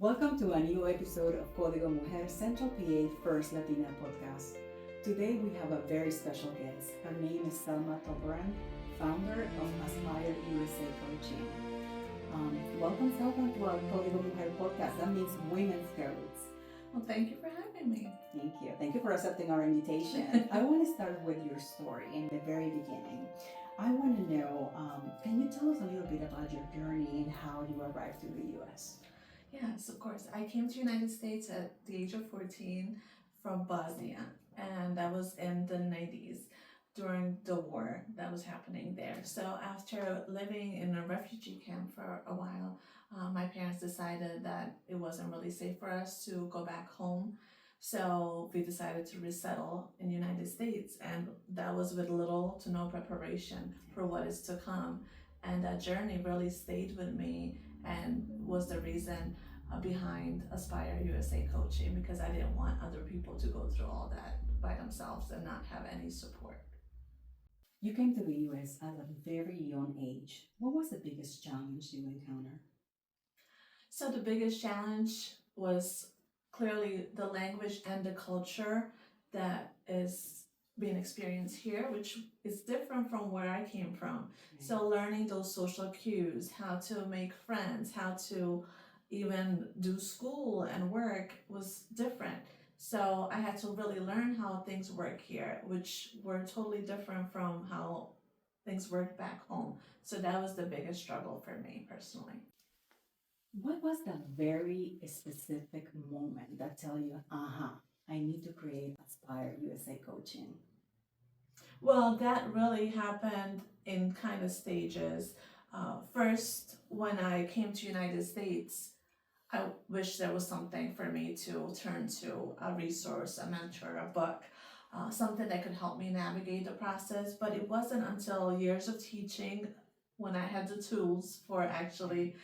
Welcome to a new episode of Código Mujer Central PA First Latina podcast. Today we have a very special guest. Her name is Selma Toporan, founder of Aspire USA Coaching. Welcome, Selma, to our Código Mujer podcast. That means women's codes. Well, thank you for having me. Thank you. Thank you for accepting our invitation. I want to start with your story in the very beginning. I want to know, can you tell us a little bit about your journey and how you arrived to the U.S.? Yes, of course. I came to the United States at the age of 14 from Bosnia, and that was in the 90s during the war that was happening there. So after living in a refugee camp for a while, my parents decided that it wasn't really safe for us to go back home. So we decided to resettle in the United States, and that was with little to no preparation for what is to come. And that journey really stayed with me and was the reason behind Aspire USA Coaching, because I didn't want other people to go through all that by themselves and not have any support. You came to the US at a very young age. What was the biggest challenge you encountered? So the biggest challenge was clearly the language and the culture that is being experienced here, which is different from where I came from. So learning those social cues, how to make friends, how to even do school and work was different. So I had to really learn how things work here, which were totally different from how things worked back home. So that was the biggest struggle for me personally. What was that very specific moment that tell you, I need to create Aspire USA Coaching? Well, that really happened in kind of stages. First, when I came to United States, I wish there was something for me to turn to, a resource, a mentor, a book, something that could help me navigate the process. But it wasn't until years of teaching when I had the tools for actually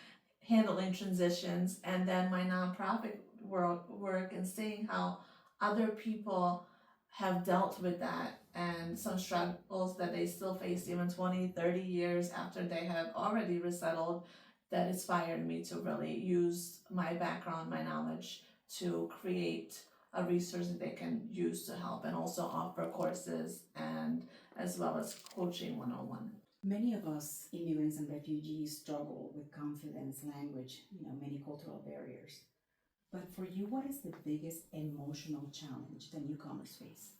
handling transitions, and then my nonprofit work and seeing how other people have dealt with that and some struggles that they still face even 20, 30 years after they have already resettled, that inspired me to really use my background, my knowledge to create a resource that they can use to help, and also offer courses and as well as coaching one-on-one. Many of us, immigrants and refugees, struggle with confidence, language, many cultural barriers. But for you, what is the biggest emotional challenge that newcomers face?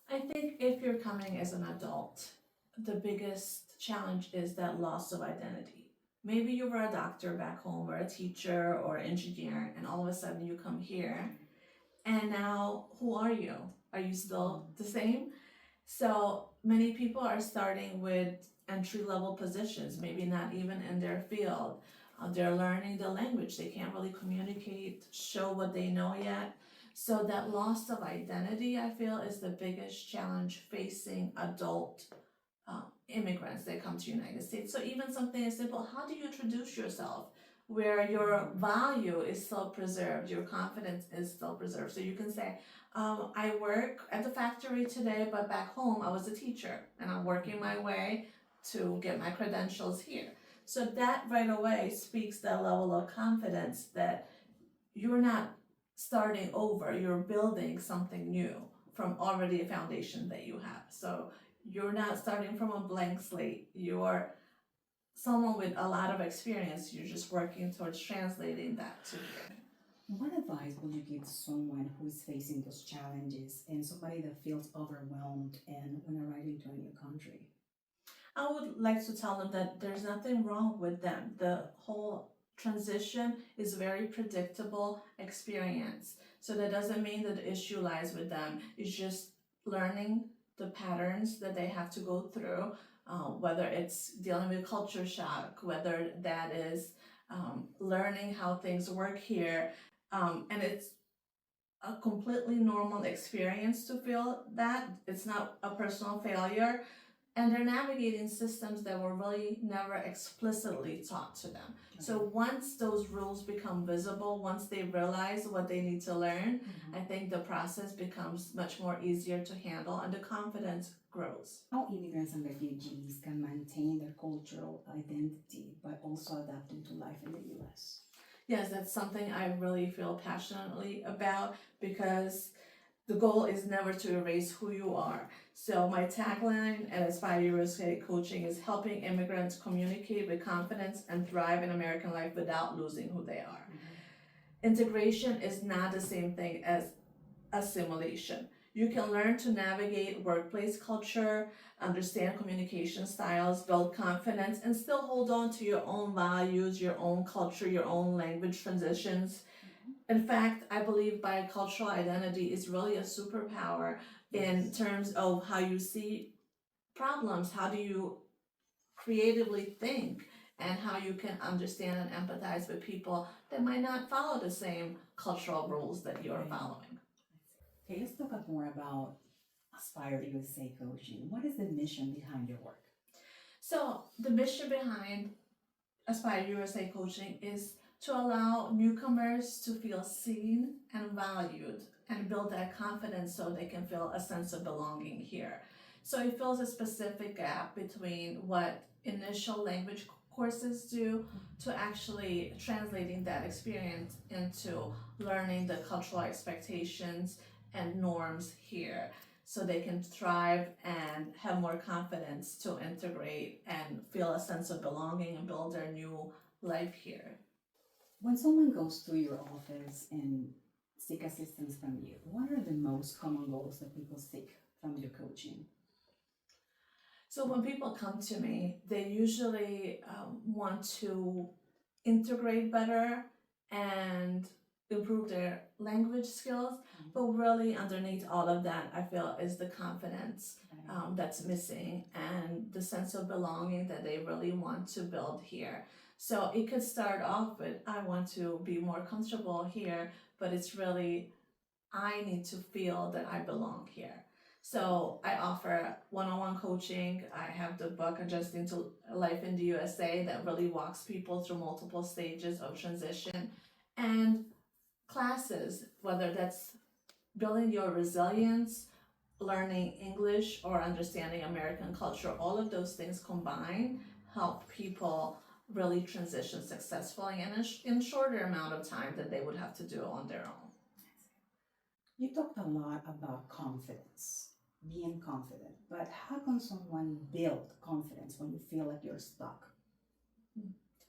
I think if you're coming as an adult, the biggest challenge is that loss of identity. Maybe you were a doctor back home or a teacher or engineer, and all of a sudden you come here, and now who are you? Are you still the same? So many people are starting with entry-level positions, maybe not even in their field. They're learning the language. They can't really communicate, show what they know yet. So that loss of identity, I feel, is the biggest challenge facing adult immigrants that come to the United States. So even something as simple, how do you introduce yourself where your value is still preserved, your confidence is still preserved? So you can say, I work at the factory today, but back home I was a teacher and I'm working my way to get my credentials here. So that right away speaks that level of confidence that you're not starting over, you're building something new from already a foundation that you have. So you're not starting from a blank slate. You're someone with a lot of experience. You're just working towards translating that to here. What advice would you give someone who is facing those challenges and somebody that feels overwhelmed and when arriving to a new country? I would like to tell them that there's nothing wrong with them. The whole transition is a very predictable experience. So that doesn't mean that the issue lies with them. It's just learning the patterns that they have to go through, whether it's dealing with culture shock, whether that is learning how things work here. And it's a completely normal experience to feel that. It's not a personal failure. And they're navigating systems that were really never explicitly taught to them. So once those rules become visible, once they realize what they need to learn, I think the process becomes much more easier to handle and the confidence grows. How immigrants and refugees can maintain their cultural identity but also adapting to life in the US? Yes, that's something I really feel passionately about because the goal is never to erase who you are. So my tagline at Aspire USA Coaching is helping immigrants communicate with confidence and thrive in American life without losing who they are. Integration is not the same thing as assimilation. You can learn to navigate workplace culture, understand communication styles, build confidence, and still hold on to your own values, your own culture, your own language transitions. In fact, I believe bicultural identity is really a superpower in terms of how you see problems, how do you creatively think, and how you can understand and empathize with people that might not follow the same cultural rules that you're following. Okay, let's talk more about Aspire USA Coaching. What is the mission behind your work? So, the mission behind Aspire USA Coaching is to allow newcomers to feel seen and valued and build that confidence so they can feel a sense of belonging here. So it fills a specific gap between what initial language courses do to actually translating that experience into learning the cultural expectations and norms here so they can thrive and have more confidence to integrate and feel a sense of belonging and build their new life here. When someone goes to your office and seek assistance from you, what are the most common goals that people seek from your coaching? So when people come to me, they usually want to integrate better and improve their language skills, but really underneath all of that, I feel is the confidence that's missing and the sense of belonging that they really want to build here. So it could start off with, I want to be more comfortable here, but it's really, I need to feel that I belong here. So I offer one-on-one coaching. I have the book Adjusting to Life in the USA that really walks people through multiple stages of transition, and classes, whether that's building your resilience, learning English, or understanding American culture. All of those things combined help people really transition successfully and in a shorter amount of time than they would have to do on their own. You talked a lot about confidence, being confident, but how can someone build confidence when you feel like you're stuck?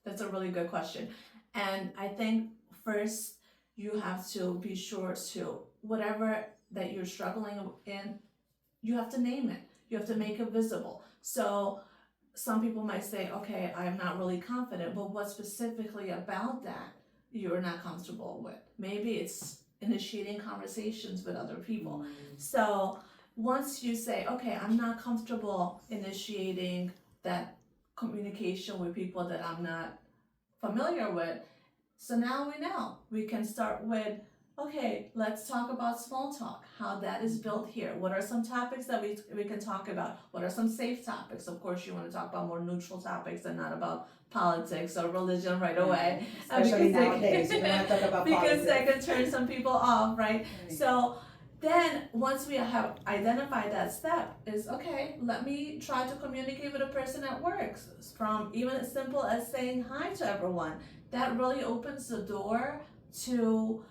That's a really good question. And I think first you have to be sure to, whatever that you're struggling in, you have to name it. You have to make it visible. So some people might say, okay, I'm not really confident, but what specifically about that you're not comfortable with? Maybe it's initiating conversations with other people. So once you say, okay, I'm not comfortable initiating that communication with people that I'm not familiar with, so now we know. We can start with, okay, let's talk about small talk, how that is built here. What are some topics that we can talk about? What are some safe topics? Of course, you want to talk about more neutral topics and not about politics or religion right away. Especially nowadays, you don't want to talk about because politics. that could turn some people off, right? So then once we have identified that step is, okay, let me try to communicate with a person that works, from even as simple as saying hi to everyone. That really opens the door to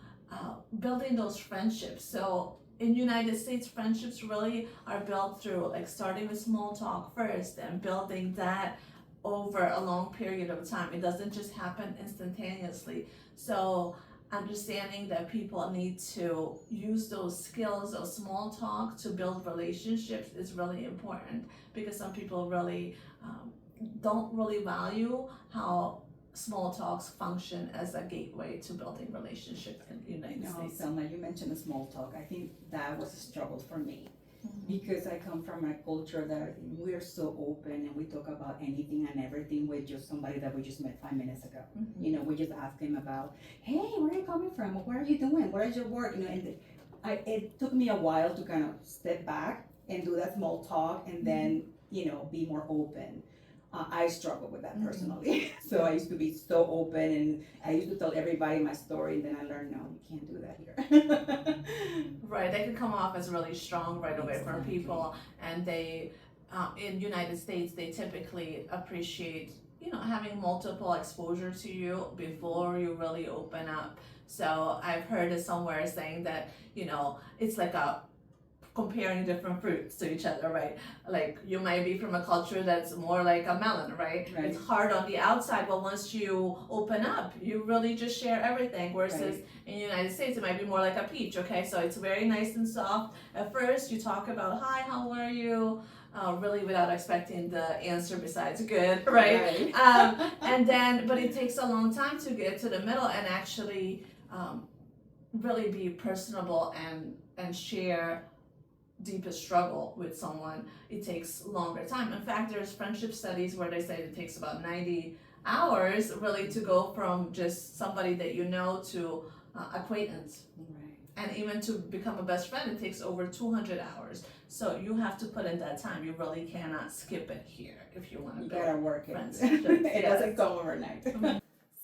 building those friendships. So in United States, friendships really are built through like starting with small talk first and building that over a long period of time. It doesn't just happen instantaneously. So understanding that people need to use those skills of small talk to build relationships is really important, because some people really don't really value how small talks function as a gateway to building relationships in the United States. Selma, you mentioned the small talk. I think that was a struggle for me. Because I come from a culture that I think we're so open and we talk about anything and everything with just somebody that we just met 5 minutes ago. You know, we just ask them about, hey, where are you coming from? What are you doing? What is your work? You know, and it took me a while to kind of step back and do that small talk and then, you know, be more open. I struggle with that personally. So I used to be so open and I used to tell everybody my story, and then I learned, no, you can't do that here. Right, they can come off as really strong right away from people, and they, in United States, they typically appreciate having multiple exposure to you before you really open up. So I've heard it somewhere saying that, it's like a comparing different fruits to each other, right? Like you might be from a culture that's more like a melon, right? Right. It's hard on the outside, but once you open up, you really just share everything. Versus in the United States, it might be more like a peach, okay? So it's very nice and soft. At first, you talk about, hi, how are you? Really without expecting the answer besides good, right? And then, but it takes a long time to get to the middle and actually really be personable and share deepest struggle with someone. It takes longer time. In fact, there's friendship studies where they say it takes about 90 hours really to go from just somebody that you know to acquaintance. Right. And even to become a best friend, it takes over 200 hours. So you have to put in that time. You really cannot skip it here if you want to build. You gotta work it. friendships. It doesn't come overnight.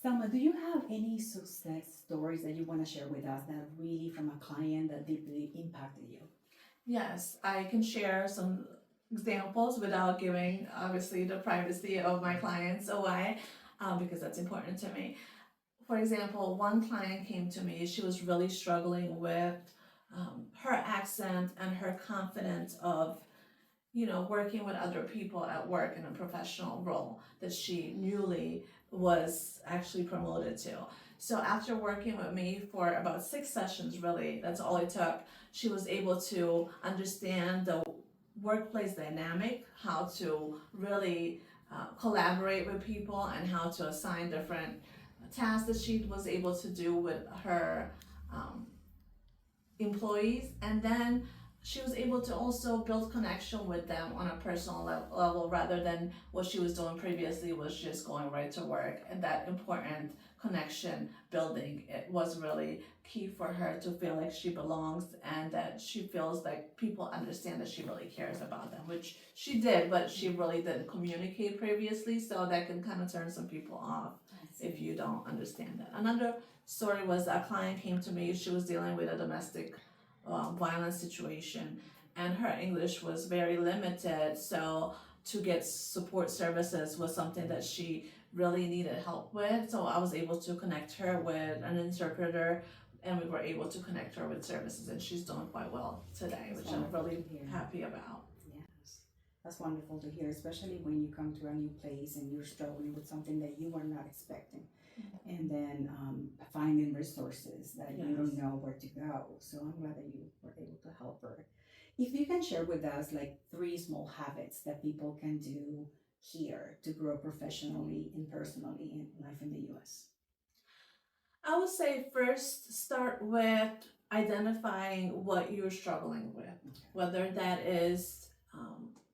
Selma, do you have any success stories that you want to share with us that really from a client that deeply impacted you? Yes, I can share some examples without giving, obviously, the privacy of my clients away, because that's important to me. For example, one client came to me, she was really struggling with her accent and her confidence of, working with other people at work in a professional role that she newly was actually promoted to. So after working with me for about 6 sessions, really, that's all it took, she was able to understand the workplace dynamic, how to really collaborate with people, and how to assign different tasks that she was able to do with her employees. And then she was able to also build connection with them on a personal level rather than what she was doing previously was just going right to work. And that important connection building, it was really key for her to feel like she belongs and that she feels like people understand that she really cares about them, which she did, but she really didn't communicate previously, so that can kind of turn some people off if you don't understand that. Another story was a client came to me, she was dealing with a domestic violence situation, and her English was very limited, so to get support services was something that she really needed help with. So I was able to connect her with an interpreter, and we were able to connect her with services, and she's doing quite well today, which I'm really happy about. Yes, that's wonderful to hear, especially when you come to a new place and you're struggling with something that you were not expecting. And then finding resources that you don't know where to go. So I'm glad that you were able to help her. If you can share with us like 3 small habits that people can do here to grow professionally and personally in life in the US. I would say first start with identifying what you're struggling with, whether that is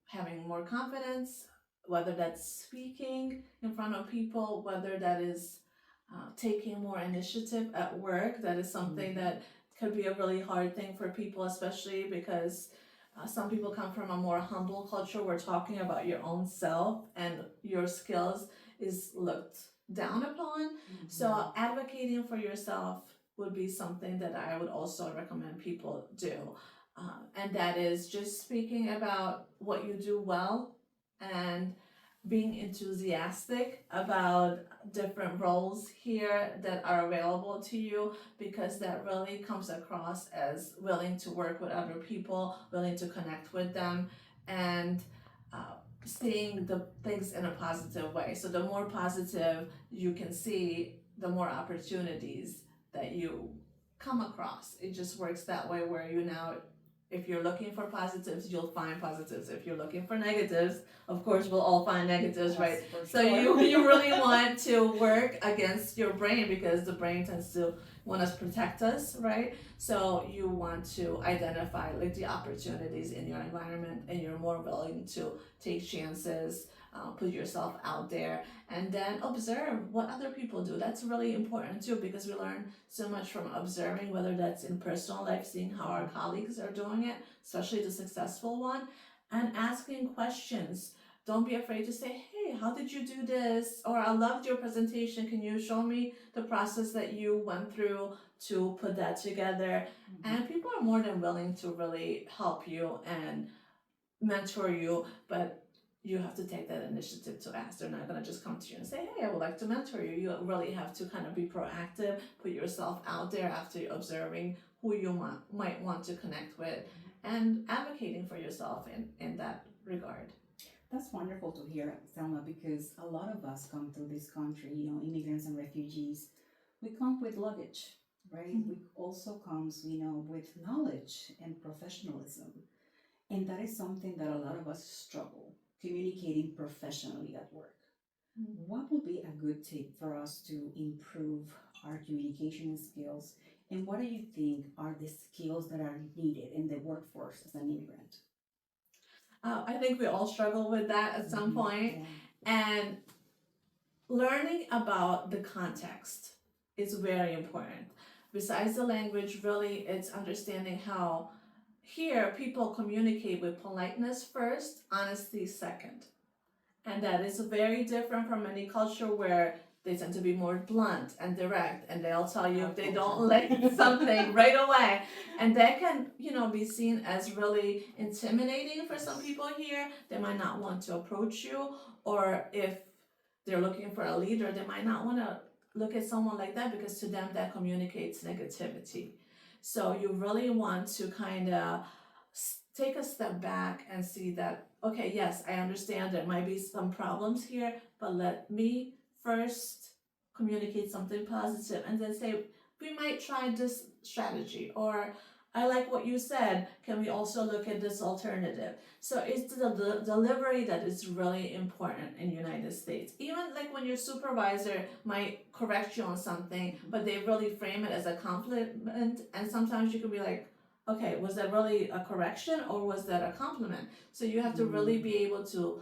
having more confidence, whether that's speaking in front of people, whether that is taking more initiative at work. That is something that could be a really hard thing for people, especially because some people come from a more humble culture where talking about your own self and your skills is looked down upon. So advocating for yourself would be something that I would also recommend people do. And that is just speaking about what you do well and being enthusiastic about different roles here that are available to you, because that really comes across as willing to work with other people, willing to connect with them, and seeing the things in a positive way. So the more positive you can see, the more opportunities that you come across. It just works that way where you now, if you're looking for positives, you'll find positives. If you're looking for negatives, of course, we'll all find negatives, right? So you really want to work against your brain, because the brain tends to want to protect us, right? So you want to identify like the opportunities in your environment, and you're more willing to take chances, put yourself out there, and then observe what other people do. That's really important too, because we learn so much from observing, whether that's in personal life, seeing how our colleagues are doing it, especially the successful one, and asking questions. Don't be afraid to say, hey, how did you do this? Or I loved your presentation. Can you show me the process that you went through to put that together? And people are more than willing to really help you and mentor you, but you have to take that initiative to ask. They're not going to just come to you and say, hey, I would like to mentor you. You really have to kind of be proactive, put yourself out there after observing who you might want to connect with, and advocating for yourself in that regard. That's wonderful to hear, Selma, because a lot of us come to this country, immigrants and refugees, we come with luggage, right? We also comes, with knowledge and professionalism. And that is something that a lot of us struggle communicating professionally at work. What would be a good tip for us to improve our communication skills? And what do you think are the skills that are needed in the workforce as an immigrant? I think we all struggle with that at some point. Yeah. And learning about the context is very important. Besides the language, really, it's understanding how here people communicate with politeness first, honesty second. And that is very different from any culture where they tend to be more blunt and direct, and they'll tell you if they don't like something right away. And that can, be seen as really intimidating for some people here. They might not want to approach you, or if they're looking for a leader, they might not want to look at someone like that because to them that communicates negativity. So you really want to kind of take a step back and see that, okay, yes, I understand there might be some problems here, but let me first communicate something positive and then say, we might try this strategy, or I like what you said, can we also look at this alternative? So it's the delivery that is really important in the United States. Even like when your supervisor might correct you on something, but they really frame it as a compliment, and sometimes you can be like, okay, was that really a correction or was that a compliment? So you have to really be able to,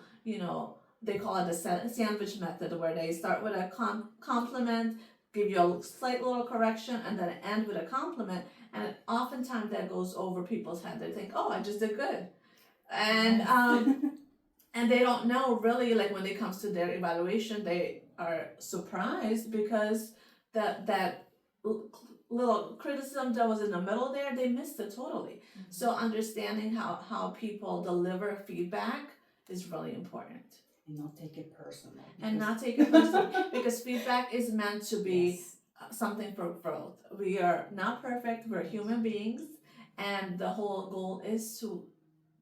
they call it the sandwich method, where they start with a compliment, give you a slight little correction, and then end with a compliment. And oftentimes that goes over people's head. They think, oh, I just did good. And and they don't know really, like when it comes to their evaluation, they are surprised because that little criticism that was in the middle there, they missed it totally. So understanding how people deliver feedback is really important. And not take it personal. And not take it personal, because feedback is meant to be something for growth. We are not perfect, we're human beings, and the whole goal is to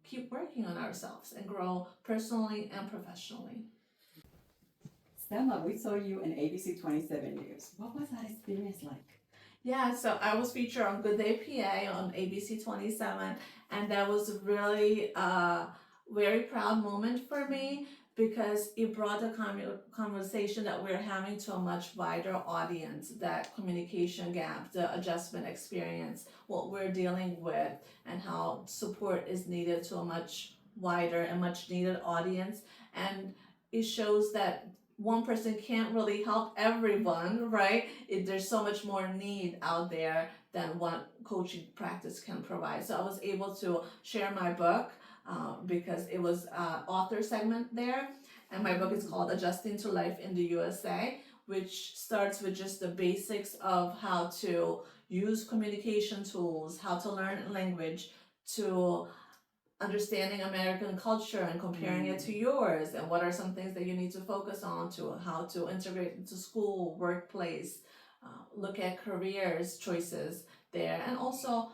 keep working on ourselves and grow personally and professionally. Selma, we saw you in ABC 27 News. What was that experience like? Yeah, so I was featured on Good Day PA on ABC 27, and that was really a very proud moment for me, because it brought the conversation that we're having to a much wider audience, that communication gap, the adjustment experience, what we're dealing with, and how support is needed to a much wider and much needed audience. And it shows that one person can't really help everyone, right? There's so much more need out there than what coaching practice can provide. So I was able to share my book, because it was an author segment there. And my book is called Adjusting to Life in the USA, which starts with just the basics of how to use communication tools, how to learn language, to understanding American culture and comparing it to yours, and what are some things that you need to focus on, to how to integrate into school, workplace, look at careers choices there, and also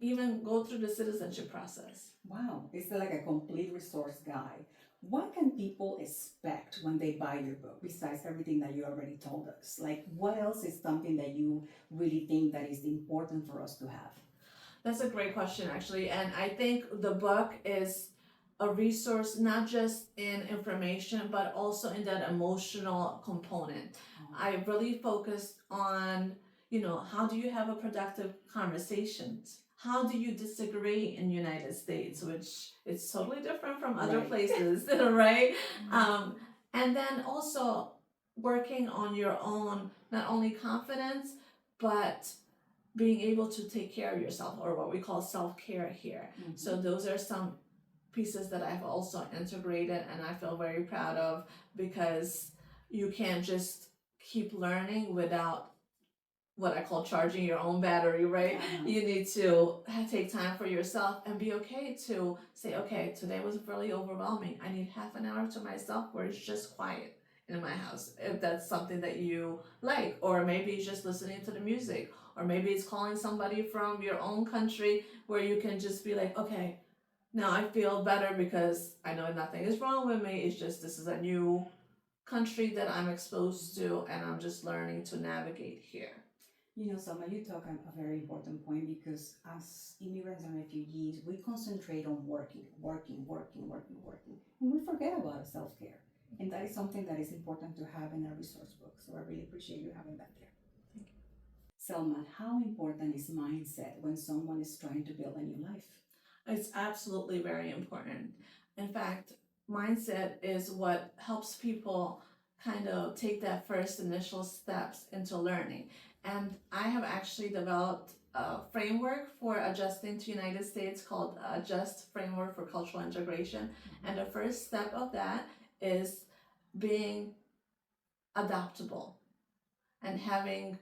even go through the citizenship process. Wow, it's like a complete resource guide. What can people expect when they buy your book, besides everything that you already told us? Like, what else is something that you really think that is important for us to have? That's a great question, actually. And I think the book is a resource not just in information, but also in that emotional component. I really focused on, how do you have a productive conversations? How do you disagree in the United States, which is totally different from other places, right? And then also working on your own, not only confidence, but being able to take care of yourself, or what we call self-care here. So those are some pieces that I've also integrated, and I feel very proud of, because you can't just keep learning without what I call charging your own battery, right? You need to take time for yourself and be okay to say, okay, today was really overwhelming. I need half an hour to myself where it's just quiet in my house, if that's something that you like. Or maybe it's just listening to the music, or maybe it's calling somebody from your own country where you can just be like, okay, now I feel better because I know nothing is wrong with me. It's just this is a new country that I'm exposed to, and I'm just learning to navigate here. You know, Selma, you talk on a very important point because as immigrants and refugees, we concentrate on working, and we forget about self-care. And that is something that is important to have in our resource book. So I really appreciate you having that there. Thank you. Selma, how important is mindset when someone is trying to build a new life? It's absolutely very important. In fact, mindset is what helps people kind of take that first initial steps into learning. And I have actually developed a framework for adjusting to United States called Adjust Framework for Cultural Integration. And the first step of that is being adaptable and having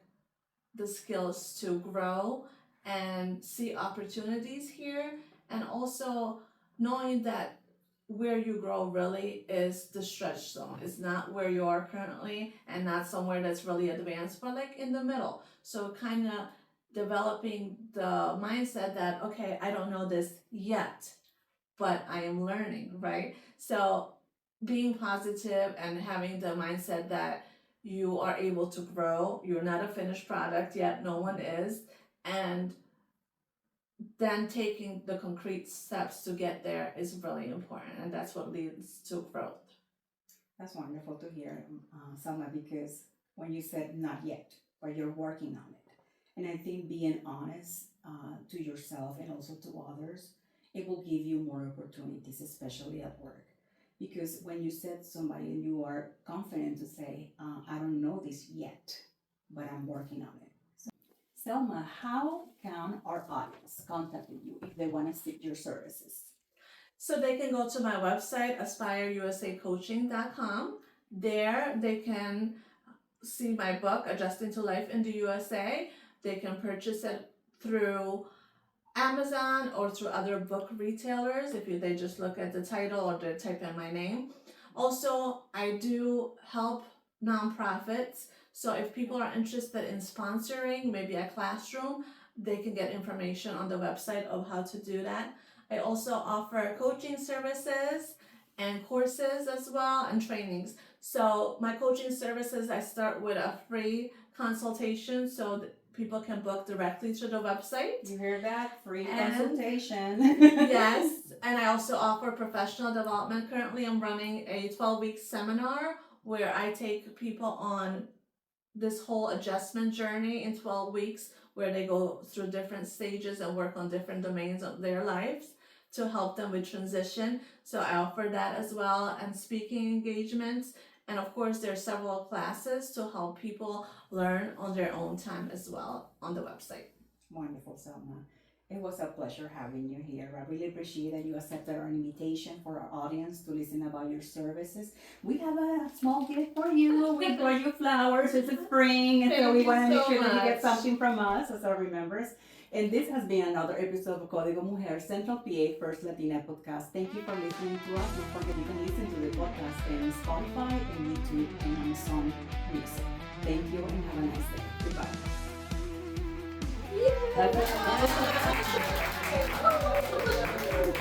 the skills to grow and see opportunities here, and also knowing that where you grow really is the stretch zone. It's not where you are currently and not somewhere that's really advanced, but like in the middle. So kind of developing the mindset that, okay, I don't know this yet, but I am learning, right? So being positive and having the mindset that you are able to grow, you're not a finished product yet, no one is, and then taking the concrete steps to get there is really important, and that's what leads to growth. That's wonderful to hear, Selma, because when you said not yet, but you're working on it. And I think being honest to yourself and also to others, it will give you more opportunities, especially at work. Because when you said somebody and you are confident to say, I don't know this yet, but I'm working on it. So, Selma, how can our audience contact you if they want to seek your services? So they can go to my website, aspireusacoaching.com. There they can see my book, Adjusting to Life in the USA. They can purchase it through Amazon or through other book retailers if they just look at the title or they type in my name. Also, I do help nonprofits. So if people are interested in sponsoring maybe a classroom, they can get information on the website of how to do that. I also offer coaching services and courses as well, and trainings. So my coaching services, I start with a free consultation so that people can book directly through the website. You hear that? Free consultation. Yes, and I also offer professional development. Currently, I'm running a 12-week seminar where I take people on this whole adjustment journey in 12 weeks, where they go through different stages and work on different domains of their lives to help them with transition. So I offer that as well, and speaking engagements. And of course, there are several classes to help people learn on their own time as well on the website. Wonderful, Selma. It was a pleasure having you here. I really appreciate that you accepted our invitation for our audience to listen about your services. We have a small gift for you. We brought you flowers. It's spring, and so we want to make sure that you get something from us as our remembers. And this has been another episode of Código Mujer, Central PA First Latina Podcast. Thank you for listening to us. Don't forget you can listen to the podcast in Spotify and YouTube and Amazon Music. Thank you and have a nice day. Goodbye. Yeah.